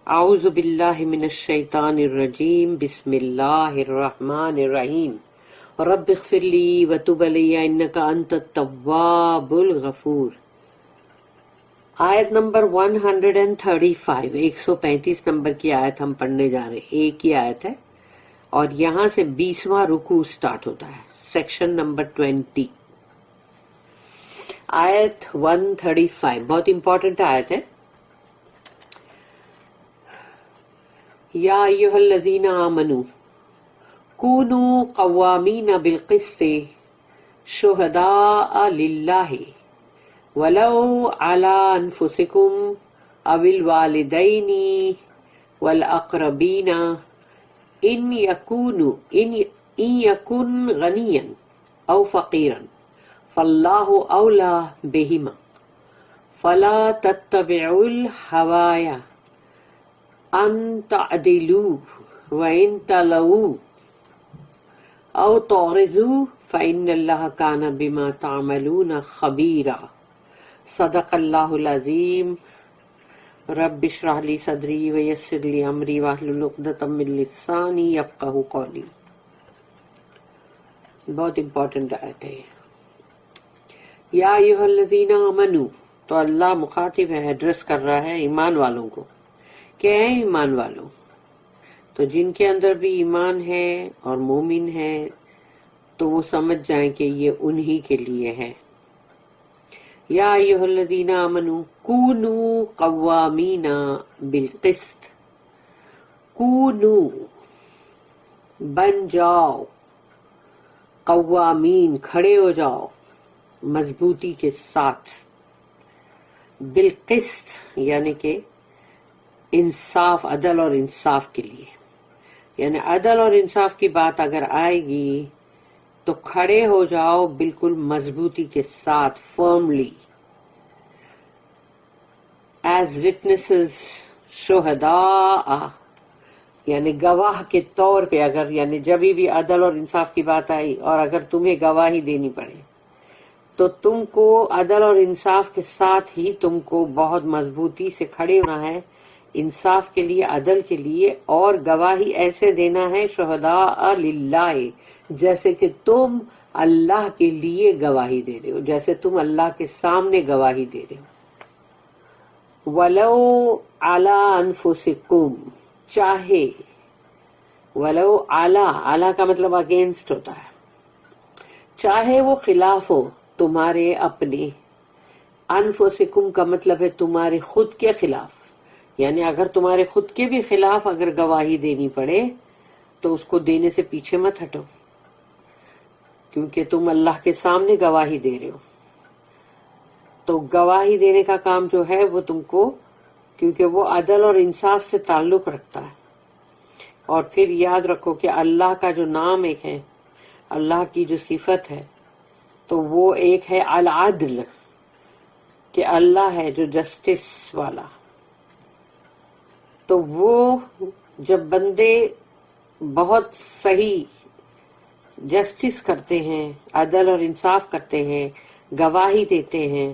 اعوذ باللہ من الشیطان الرجیم بسم اللہ الرحمن الرحیم رب اغفر لی وتب علی انک انت التواب الغفور۔ آیت نمبر 135، 135 نمبر کی آیت ہم پڑھنے جا رہے ہیں، ایک ہی آیت ہے اور یہاں سے 20واں رکوع سٹارٹ ہوتا ہے، سیکشن نمبر 20۔ آیت 135 بہت امپورٹنٹ آیت ہے۔ یا ایھا الذین آمنوا کونوا قوامین بالقسط شہداء للہ ولو علی انفسکم او الوالدین والاقربین ان یکن غنیا او فقیرا فاللہ اولی بہما فلا تتبعوا الہوی ان تعدلوا وان تلووا او تعرضوا فإن اللہ کان بما تعملون خبیرا۔ صدق اللہ العظیم۔ رب اشرح لی صدری ویسر لی امری واحلل عقدۃ من لسانی یفقہوا قولی۔ بہت امپورٹنٹ آیت ہے۔ یا ایھا الذین آمنوا، تو اللہ مخاطب ہے، ایڈریس کر رہا ہے ایمان والوں کو کہ اے ایمان والوں، تو جن کے اندر بھی ایمان ہے اور مومن ہے تو وہ سمجھ جائیں کہ یہ انہی کے لیے ہے۔ یا ایھا الذین آمنوا کونوا قوامین بالقسط، کونوا بن جاؤ، قوامین کھڑے ہو جاؤ مضبوطی کے ساتھ، بالقسط یعنی کہ انصاف، عدل اور انصاف کے لیے، یعنی عدل اور انصاف کی بات اگر آئے گی تو کھڑے ہو جاؤ بالکل مضبوطی کے ساتھ، فرملی، ایز وٹنسز، شہداء یعنی گواہ کے طور پہ، اگر یعنی جبھی بھی عدل اور انصاف کی بات آئی اور اگر تمہیں گواہی دینی پڑے تو تم کو عدل اور انصاف کے ساتھ ہی تم کو بہت مضبوطی سے کھڑے ہونا ہے، انصاف کے لیے، عدل کے لیے، اور گواہی ایسے دینا ہے شہداء للہ، جیسے کہ تم اللہ کے لیے گواہی دے رہے ہو، جیسے تم اللہ کے سامنے گواہی دے رہے ہو۔ ولو علی انفسکم، چاہے، ولو علی کا مطلب اگینسٹ ہوتا ہے، چاہے وہ خلاف ہو تمہارے اپنے، انفسکم کا مطلب ہے تمہارے خود کے خلاف، یعنی اگر تمہارے خود کے بھی خلاف اگر گواہی دینی پڑے تو اس کو دینے سے پیچھے مت ہٹو، کیونکہ تم اللہ کے سامنے گواہی دے رہے ہو۔ تو گواہی دینے کا کام جو ہے وہ تم کو، کیونکہ وہ عدل اور انصاف سے تعلق رکھتا ہے، اور پھر یاد رکھو کہ اللہ کا جو نام ایک ہے، اللہ کی جو صفت ہے، تو وہ ایک ہے العدل، کہ اللہ ہے جو جسٹس والا۔ تو وہ جب بندے بہت صحیح جسٹس کرتے ہیں، عدل اور انصاف کرتے ہیں، گواہی دیتے ہیں،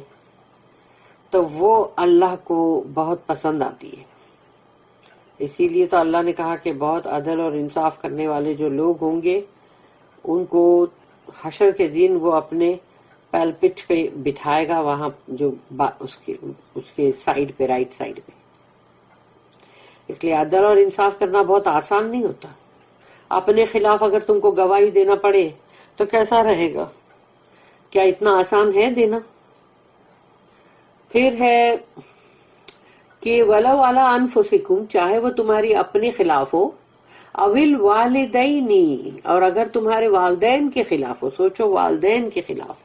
تو وہ اللہ کو بہت پسند آتی ہے۔ اسی لیے تو اللہ نے کہا کہ بہت عدل اور انصاف کرنے والے جو لوگ ہوں گے ان کو حشر کے دن وہ اپنے پیلپٹ پہ بٹھائے گا، وہاں جو اس کے سائیڈ پہ، رائٹ سائیڈ پہ۔ اس لیے عدل اور انصاف کرنا بہت آسان نہیں ہوتا۔ اپنے خلاف اگر تم کو گواہی دینا پڑے تو کیسا رہے گا؟ کیا اتنا آسان ہے دینا؟ پھر ہے کہ ولو علی انفسکم، چاہے وہ تمہاری اپنے خلاف ہو، اوil والدین، اور اگر تمہارے والدین کے خلاف ہو، سوچو والدین کے خلاف،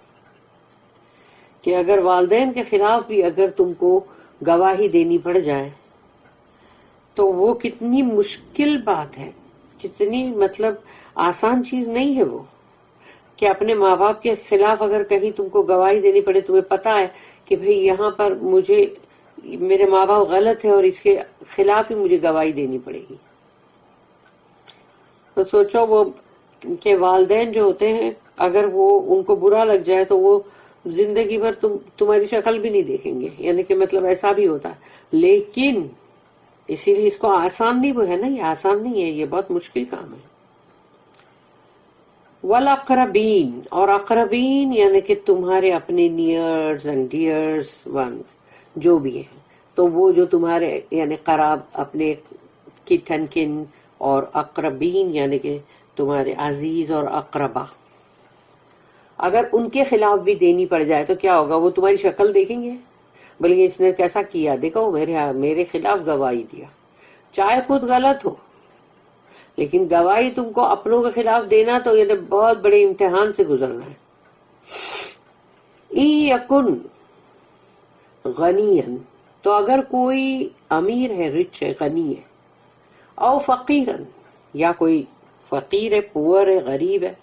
کہ اگر والدین کے خلاف بھی اگر تم کو گواہی دینی پڑ جائے تو وہ کتنی مشکل بات ہے، کتنی مطلب آسان چیز نہیں ہے وہ، کہ اپنے ماں باپ کے خلاف اگر کہیں تم کو گواہی دینی پڑے، تمہیں پتا ہے کہ بھئی یہاں پر مجھے میرے ماں باپ غلط ہے اور اس کے خلاف ہی مجھے گواہی دینی پڑے گی۔ تو سوچو وہ کہ والدین جو ہوتے ہیں اگر وہ ان کو برا لگ جائے تو وہ زندگی بھر تمہاری شکل بھی نہیں دیکھیں گے، یعنی کہ مطلب ایسا بھی ہوتا ہے۔ لیکن اسی لیے اس کو آسان نہیں وہ ہے نا، یہ آسان نہیں ہے، یہ بہت مشکل کام ہے. والاقربین، اور اقربین یعنی کہ تمہارے اپنے نیئرز اینڈ ڈیئرز ونس جو بھی ہیں، تو وہ جو تمہارے یعنی قراب اپنے کتن کن، اور اقربین یعنی کہ تمہارے عزیز اور اقربا، اگر ان کے خلاف بھی دینی پڑ جائے تو کیا ہوگا؟ وہ تمہاری شکل دیکھیں گے، بلکہ اس نے کیسا کیا، دیکھو میرے خلاف گواہی دیا، چاہے خود غلط ہو، لیکن گواہی تم کو اپنوں کے خلاف دینا تو یہ بہت بڑے امتحان سے گزرنا ہے. یکن غنین، تو اگر کوئی امیر ہے، رچ ہے، غنی ہے، او فقیرن، یا کوئی فقیر ہے، پور ہے، غریب ہے،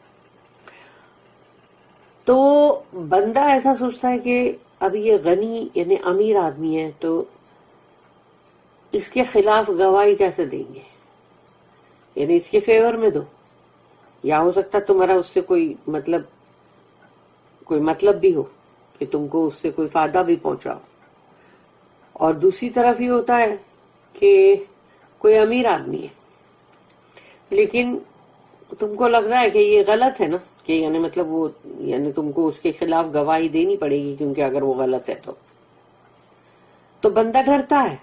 تو بندہ ایسا سوچتا ہے کہ اب یہ غنی یعنی امیر آدمی ہے تو اس کے خلاف گواہی کیسے دیں گے، یعنی اس کے فیور میں دو، یا ہو سکتا تمہارا اس سے کوئی مطلب بھی ہو کہ تم کو اس سے کوئی فائدہ بھی پہنچاؤ. اور دوسری طرف یہ ہوتا ہے کہ کوئی امیر آدمی ہے لیکن تم کو لگتا ہے کہ یہ غلط ہے نا، کہ یعنی مطلب وہ یعنی تم کو اس کے خلاف گواہی دینی پڑے گی، کیونکہ اگر وہ غلط ہے تو بندہ ڈرتا ہے،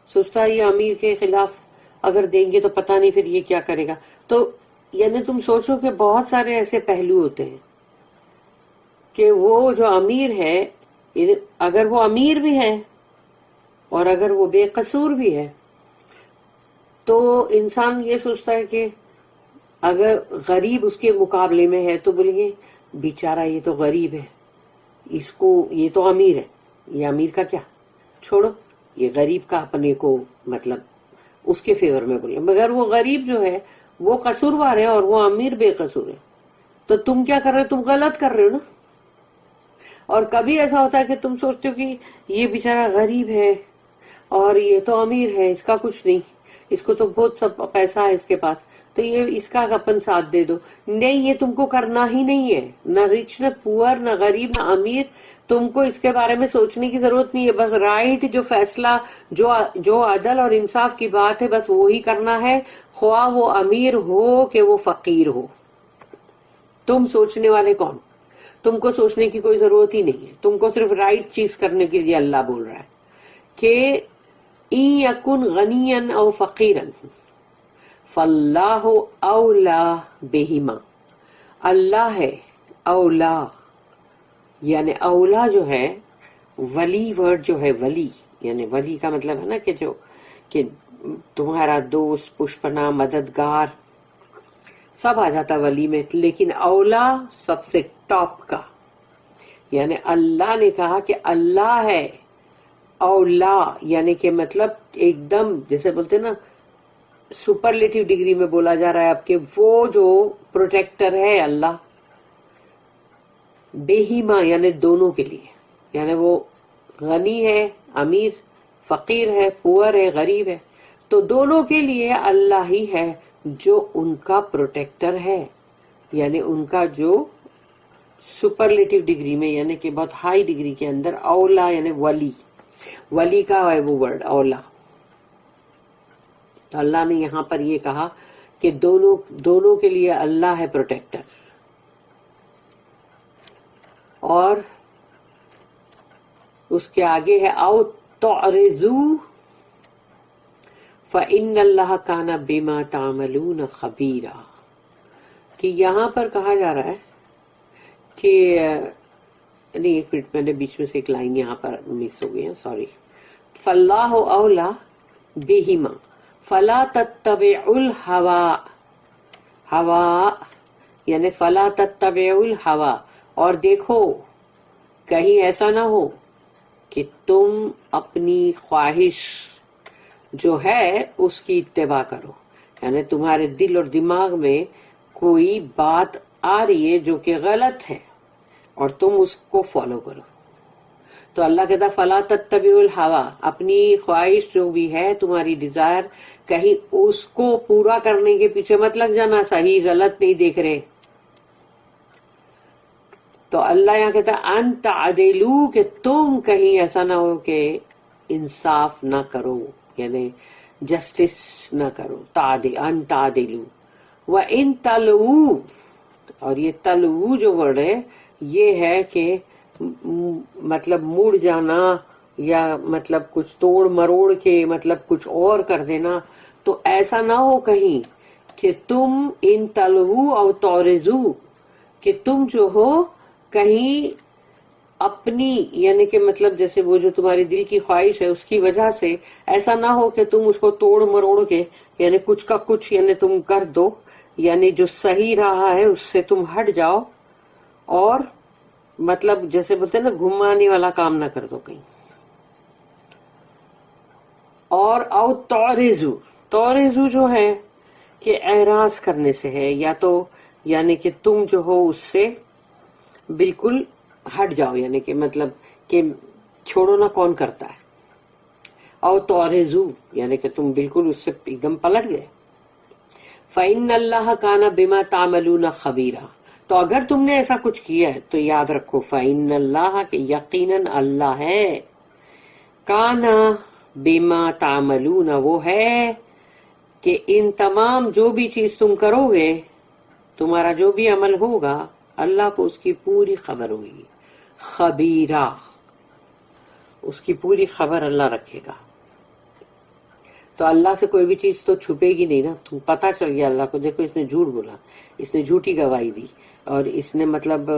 سوچتا ہے یہ امیر کے خلاف اگر دیں گے تو پتہ نہیں پھر یہ کیا کرے گا. تو یعنی تم سوچو کہ بہت سارے ایسے پہلو ہوتے ہیں کہ وہ جو امیر ہے، یعنی اگر وہ امیر بھی ہے اور اگر وہ بے قصور بھی ہے تو انسان یہ سوچتا ہے کہ اگر غریب اس کے مقابلے میں ہے تو بولیں گے بیچارہ یہ تو غریب ہے، اس کو یہ تو امیر ہے، یہ امیر کا کیا، چھوڑو یہ غریب کا اپنے کو مطلب اس کے فیور میں بولیں. مگر وہ غریب جو ہے وہ قصوروار ہے اور وہ امیر بے قصور ہے، تو تم کیا کر رہے ہو؟ تم غلط کر رہے ہو نا. اور کبھی ایسا ہوتا ہے کہ تم سوچتے ہو کہ یہ بیچارہ غریب ہے اور یہ تو امیر ہے، اس کا کچھ نہیں، اس کو تو بہت سب پیسہ ہے اس کے پاس، تو یہ اس کا اپن ساتھ دے دو. نہیں، یہ تم کو کرنا ہی نہیں ہے، نہ رچ نہ پور نہ غریب نہ امیر، تم کو اس کے بارے میں سوچنے کی ضرورت نہیں ہے. بس رائٹ جو فیصلہ جو عدل اور انصاف کی بات ہے بس وہی کرنا ہے، خواہ وہ امیر ہو کہ وہ فقیر ہو. تم سوچنے والے کون؟ تم کو سوچنے کی کوئی ضرورت ہی نہیں ہے، تم کو صرف رائٹ چیز کرنے کے لیے اللہ بول رہا ہے کہ ان یکن غنیا او فقیرا فاللہ اولا بہما، اللہ ہے اولا، یعنی اولا جو ہے ولی ورڈ جو ہے ولی، یعنی ولی کا مطلب ہے نا کہ تمہارا دوست، پشپنا، مددگار سب آ جاتا ولی میں، لیکن اولا سب سے ٹاپ کا، یعنی اللہ نے کہا کہ اللہ ہے اولا، یعنی کہ مطلب ایک دم جیسے بولتے نا سپرلیٹیو ڈگری میں بولا جا رہا ہے اب کہ وہ جو پروٹیکٹر ہے اللہ، بےہیما یعنی دونوں کے لیے، یعنی وہ غنی ہے، امیر، فقیر ہے، پور ہے، غریب ہے، تو دونوں کے لیے اللہ ہی ہے جو ان کا پروٹیکٹر ہے، یعنی ان کا جو سپرلیٹیو ڈگری میں یعنی کہ بہت ہائی ڈگری کے اندر اولا یعنی ولی کا ہے وہ ورڈ اولا. تو اللہ نے یہاں پر یہ کہا کہ دونوں کے لیے اللہ ہے پروٹیکٹر. اور اس کے آگے ہے او تعرضوا فإن اللہ کان بما تعملون خبیرا، کہ یہاں پر کہا جا رہا ہے کہ نہیں، ایک منٹ، میں نے بیچ میں سے ایک لائن یہاں پر مس ہو گئی ہے، سوری. فاللہ اولا بہما فلا تتبعوا الہوا، ہوا یعنی فلا تتبعوا الہوا، اور دیکھو کہیں ایسا نہ ہو کہ تم اپنی خواہش جو ہے اس کی اتباع کرو، یعنی تمہارے دل اور دماغ میں کوئی بات آ رہی ہے جو کہ غلط ہے اور تم اس کو فالو کرو. تو اللہ کہتا فلا تتبعوا الہوا، اپنی خواہش جو بھی ہے تمہاری ڈیزائر، کہیں اس کو پورا کرنے کے پیچھے مت لگ جانا، صحیح غلط نہیں دیکھ رہے. تو اللہ یہاں کہتا ان تعدلوا، کہ تم کہیں ایسا نہ ہو کہ انصاف نہ کرو. یعنی جسٹس نہ کرو. ان تعدلوا وان تلووا، اور یہ تلووا جو ورڈ ہے یہ ہے کہ مطلب مڑ جانا یا مطلب کچھ توڑ مروڑ کے مطلب کچھ اور کر دینا. تو ایسا نہ ہو کہیں کہ تم ان تلووا او تعرضوا، کہ تم جو ہو کہیں اپنی یعنی کہ مطلب جیسے وہ جو تمہاری دل کی خواہش ہے اس کی وجہ سے ایسا نہ ہو کہ تم اس کو توڑ مروڑ کے یعنی کچھ کا کچھ یعنی تم کر دو، یعنی جو صحیح رہا ہے اس سے تم ہٹ جاؤ اور مطلب جیسے بولتے ہیں نا گھمانے والا کام نہ کر دو کہیں. اور او تعرضوا جو ہے کہ اعراض کرنے سے ہے، یا تو یعنی کہ تم جو ہو اس سے بالکل ہٹ جاؤ، یعنی کہ مطلب کہ چھوڑو نہ کون کرتا ہے. او تعرضوا یعنی کہ تم بالکل اس سے ایک دم پلٹ گئے. فإن اللہ کان بما تعملون خبیرا، تو اگر تم نے ایسا کچھ کیا ہے تو یاد رکھو فإن اللہ کہ یقیناً اللہ ہے، کان بما تعملون وہ ہے کہ ان تمام جو بھی چیز تم کرو گے، تمہارا جو بھی عمل ہوگا اللہ کو اس کی پوری خبر ہوگی. خبیرہ، اس کی پوری خبر اللہ رکھے گا. تو اللہ سے کوئی بھی چیز تو چھپے گی نہیں نا. تم پتہ چل گیا اللہ کو، دیکھو اس نے جھوٹ بولا، اس نے جھوٹی گواہی دی، اور اس نے مطلب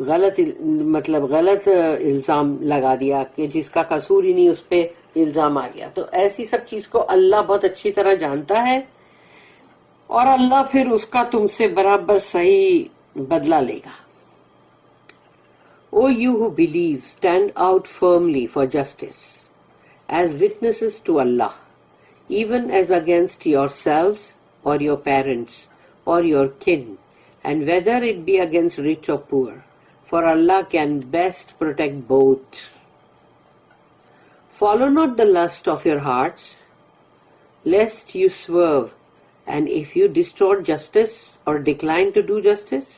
غلط الزام لگا دیا کہ جس کا قصور ہی نہیں اس پہ الزام آ گیا. تو ایسی سب چیز کو اللہ بہت اچھی طرح جانتا ہے، اور اللہ پھر اس کا تم سے برابر صحیح بدلہ لے گا. O you who believe, stand out firmly for justice, as witnesses to Allah, even as against yourselves or your parents or your kin, and whether it be against rich or poor, for Allah can best protect both. Follow not the lust of your hearts, lest you swerve, and if you distort justice or decline to do justice,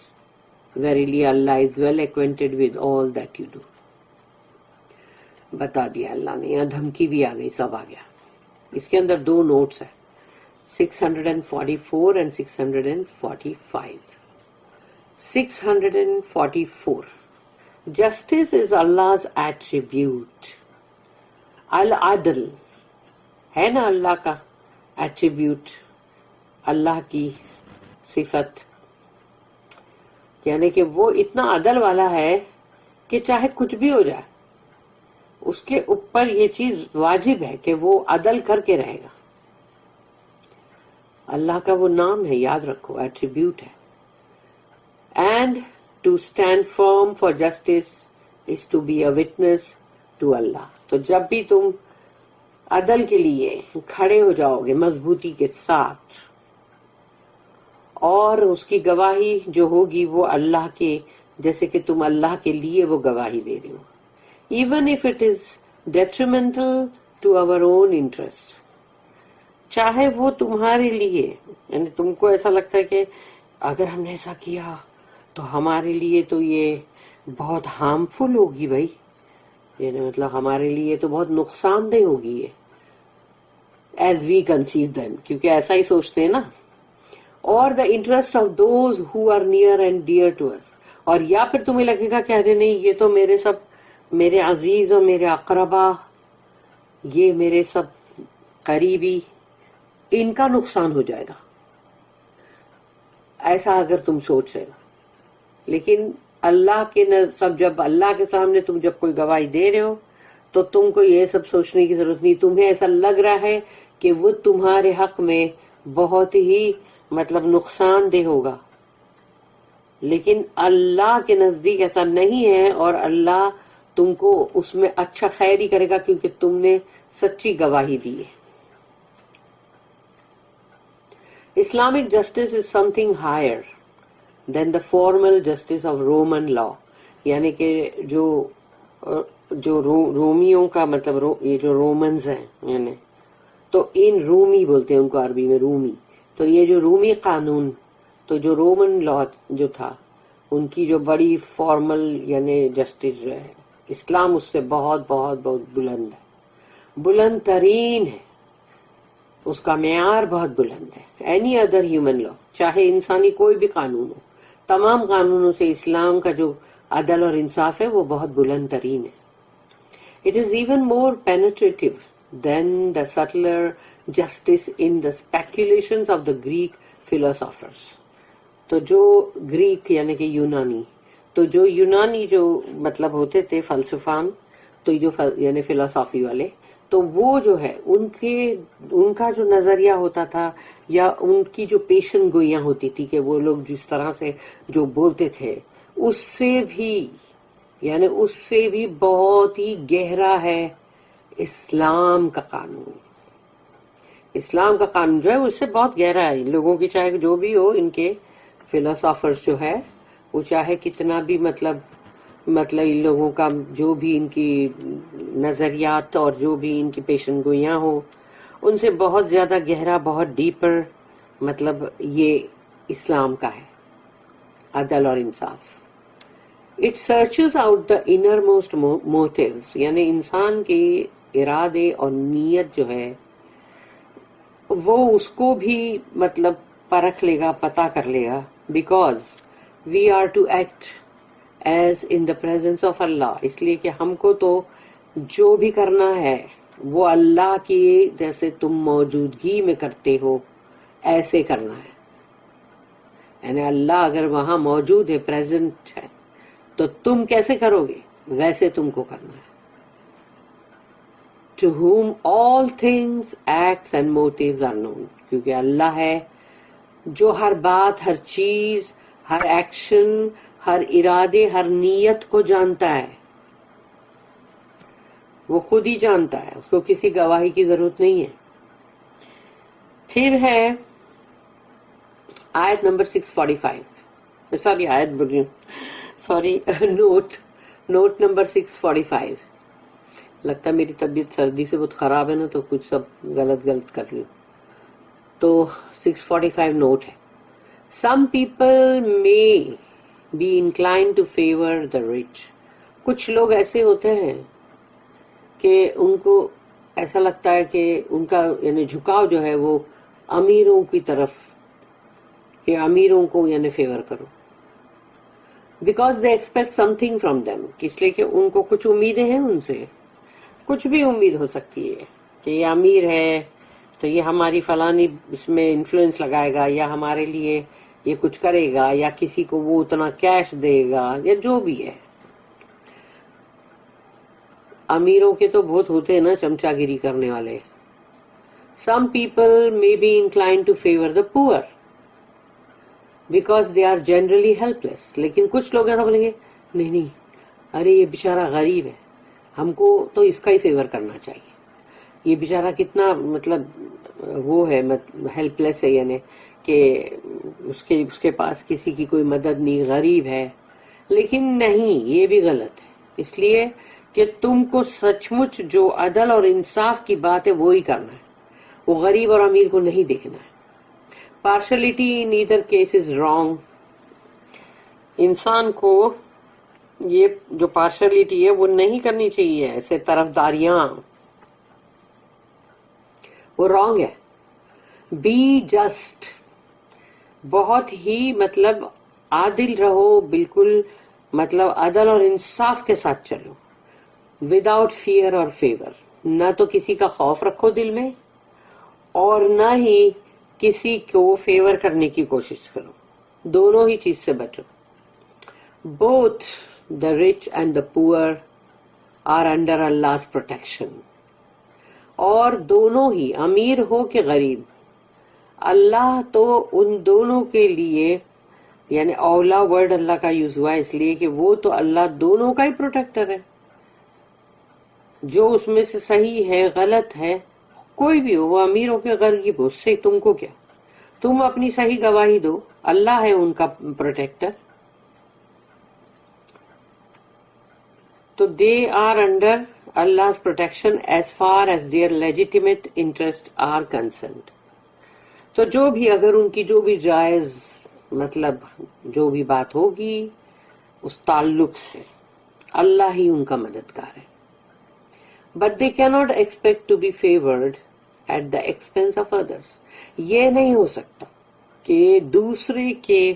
verily Allah is well acquainted with all that you do. بتا دیا اللہ نے، یہاں دھمکی بھی آ گئی، سب آ گیا. اس کے اندر دو notice ہیں، 644 and 645. 644. Justice is Allah's attribute. العدل ہے نا اللہ کا ایٹریبیوٹ، اللہ کی صفت، یعنی کہ وہ اتنا عدل والا ہے کہ چاہے کچھ بھی ہو جائے اس کے اوپر یہ چیز واجب ہے کہ وہ عدل کر کے رہے گا. اللہ کا وہ نام ہے، یاد رکھو، ایٹریبیوٹ ہے. And to stand firm for justice is to be a witness to اللہ. تو جب بھی تم عدل کے لیے کھڑے ہو جاؤ گے مضبوطی کے ساتھ، اور اس کی گواہی جو ہوگی وہ اللہ کے، جیسے کہ تم اللہ کے لیے وہ گواہی دے رہے ہو، even if it is detrimental to our own interest. چاہے وہ تمہارے لیے، یعنی تم کو ایسا لگتا ہے کہ اگر ہم نے ایسا کیا تو ہمارے لیے تو یہ بہت ہارمفل ہوگی بھائی، یعنی مطلب ہمارے لیے تو بہت نقصان دہ ہوگی یہ، ایز وی کنسیو دیم، کیونکہ ایسا ہی سوچتے ہیں نا. اور the interest of those who are near and dear to us, اور یا پھر تمہیں لگے گا کہ ارے نہیں یہ تو میرے سب میرے عزیز اور میرے اقربا، یہ میرے سب قریبی، ان کا نقصان ہو جائے گا، ایسا اگر تم سوچ رہے ہو. لیکن اللہ کے سب، جب اللہ کے سامنے تم جب کوئی گواہی دے رہے ہو تو تم کو یہ سب سوچنے کی ضرورت نہیں. تمہیں ایسا لگ رہا ہے کہ وہ تمہارے حق میں بہت ہی مطلب نقصان دہ ہوگا، لیکن اللہ کے نزدیک ایسا نہیں ہے، اور اللہ تم کو اس میں اچھا خیر ہی کرے گا کیونکہ تم نے سچی گواہی دی ہے. Islamic justice is something higher than the formal justice of Roman law. یعنی کہ جو رومیوں کا مطلب یہ جو رومنز ہیں، یعنی تو ان رومی بولتے ہیں ان کو عربی میں، رومی. تو یہ جو رومی قانون، تو جو رومن لا جو تھا ان کی جو بڑی فارمل یعنی جسٹس جو ہے، اسلام اس سے بہت بہت بہت بلند ہے، بلند ترین ہے. اس کا معیار بہت بلند ہے. اینی ادر ہیومن لا, چاہے انسانی کوئی بھی قانون ہو, تمام قانونوں سے اسلام کا جو عدل اور انصاف ہے وہ بہت بلند ترین ہے. It is even more penetrative than the subtler justice in the speculations of the Greek philosophers. تو جو گریک یعنی کہ یونانی, تو جو یونانی جو مطلب ہوتے تھے فلسفان, تو جو یعنی فلسفی والے, تو وہ جو ہے ان کا جو نظریہ ہوتا تھا یا ان کی جو پیشن گوئیاں ہوتی تھی کہ وہ لوگ جس طرح سے جو بولتے تھے, اس سے بھی بہت ہی گہرا ہے اسلام کا قانون. اسلام کا قانون جو ہے اس سے بہت گہرا ہے. ان لوگوں کی چاہے جو بھی ہو, ان کے فلسافرز جو ہے وہ چاہے کتنا بھی مطلب ان لوگوں کا جو بھی ان کی نظریات اور جو بھی ان کی پیشن گوئیاں ہو, ان سے بہت زیادہ گہرا, بہت ڈیپر مطلب یہ اسلام کا ہے عدل اور انصاف. It searches out the innermost motives, یعنی انسان کے ارادے اور نیت جو ہے وہ اس کو بھی مطلب پرکھ لے گا, پتا کر لے گا. Because we are to act as in the presence of Allah, اس لیے کہ ہم کو تو جو بھی کرنا ہے وہ اللہ کی جیسے تم موجودگی میں کرتے ہو ایسے کرنا ہے. یعنی اللہ اگر وہاں موجود ہے, پریزنٹ ہے, تو تم کیسے کرو گے, ویسے تم کو کرنا ہے. To whom all things, acts and motives are known, کیونکہ اللہ ہے جو ہر بات, ہر چیز, ہر ایکشن, ہر ارادے, ہر نیت کو جانتا ہے. وہ خود ہی جانتا ہے, اس کو کسی گواہی کی ضرورت نہیں ہے. پھر ہے آیت نمبر 645, سوری آیت بول رہی ہوں, سوری نوٹ نمبر 645. لگتا ہے میری طبیعت سردی سے بہت خراب ہے نا, تو کچھ سب غلط کر لوں. تو 645 نوٹ ہے. Some people may be inclined to favor the rich. کچھ لوگ ایسے ہوتے ہیں کہ ان کو ایسا لگتا ہے کہ ان کا یعنی جھکاؤ جو ہے وہ امیروں کی طرف, کہ امیروں کو یعنی فیور کرو. Because they expect something from them, اس لیے کہ ان کو کچھ امیدیں ہیں ان سے. کچھ بھی امید ہو سکتی ہے کہ یہ امیر ہے تو یہ ہماری فلانی اس میں انفلوئنس لگائے گا, یا ہمارے لیے یہ کچھ کرے گا, یا کسی کو وہ اتنا کیش دے گا, یا جو بھی ہے. امیروں کے تو بہت ہوتے ہیں نا چمچا گیری کرنے والے. Some people may be inclined to favor the poor because they are generally helpless. لیکن کچھ لوگ ایسا بولیں گے نہیں, ارے یہ بیچارہ غریب ہے, ہم کو تو اس کا ہی فیور کرنا چاہیے. یہ بیچارہ کتنا مطلب وہ ہے, ہیلپ لیس ہے, یعنی کہ اس کے پاس کسی کی کوئی مدد نہیں, غریب ہے. لیکن نہیں, یہ بھی غلط ہے. اس لیے کہ تم کو سچ مچ جو عدل اور انصاف کی بات ہے وہی کرنا ہے, وہ غریب اور امیر کو نہیں دیکھنا ہے. Partiality in either case is wrong. انسان کو یہ جو پارشلٹی ہے وہ نہیں کرنی چاہیے, ایسے طرفداریاں, وہ رانگ ہے. بی جسٹ, بہت ہی مطلب عادل رہو, بالکل مطلب عدل اور انصاف کے ساتھ چلو. وداؤٹ فیئر اور فیور, نہ تو کسی کا خوف رکھو دل میں اور نہ ہی کسی کو فیور کرنے کی کوشش کرو, دونوں ہی چیز سے بچو. Both the rich and the poor are under Allah's protection. اور دونوں ہی, امیر ہو کہ غریب, اللہ تو ان دونوں کے لیے یعنی اولا ورڈ اللہ کا یوز ہوا ہے اس لیے کہ وہ تو اللہ دونوں کا ہی پروٹیکٹر ہے. جو اس میں سے صحیح ہے غلط ہے کوئی بھی ہو, وہ امیر ہو کہ غریب ہو, اس سے تم کو کیا, تم اپنی صحیح گواہی دو, اللہ ہے ان کا پروٹیکٹر. تو they are under Allah's protection as far as their legitimate interests are concerned. تو جو بھی اگر ان کی جو بھی جائز مطلب جو بھی بات ہوگی اس تعلق سے اللہ ہی ان کا مددگار ہے. But they cannot expect to be favored at the expense of others. یہ نہیں ہو سکتا کہ دوسرے کے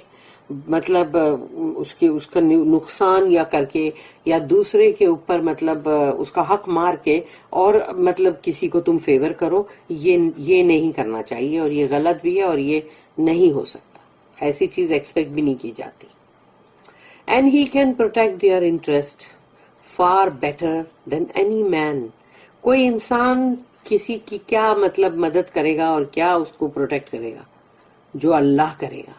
مطلب اس کا نقصان یا کر کے یا دوسرے کے اوپر مطلب اس کا حق مار کے اور مطلب کسی کو تم فیور کرو. یہ نہیں کرنا چاہیے اور یہ غلط بھی ہے اور یہ نہیں ہو سکتا. ایسی چیز ایکسپیکٹ بھی نہیں کی جاتی. And he can protect their interest far better than any man. کوئی انسان کسی کی کیا مطلب مدد کرے گا اور کیا اس کو پروٹیکٹ کرے گا؟ جو اللہ کرے گا.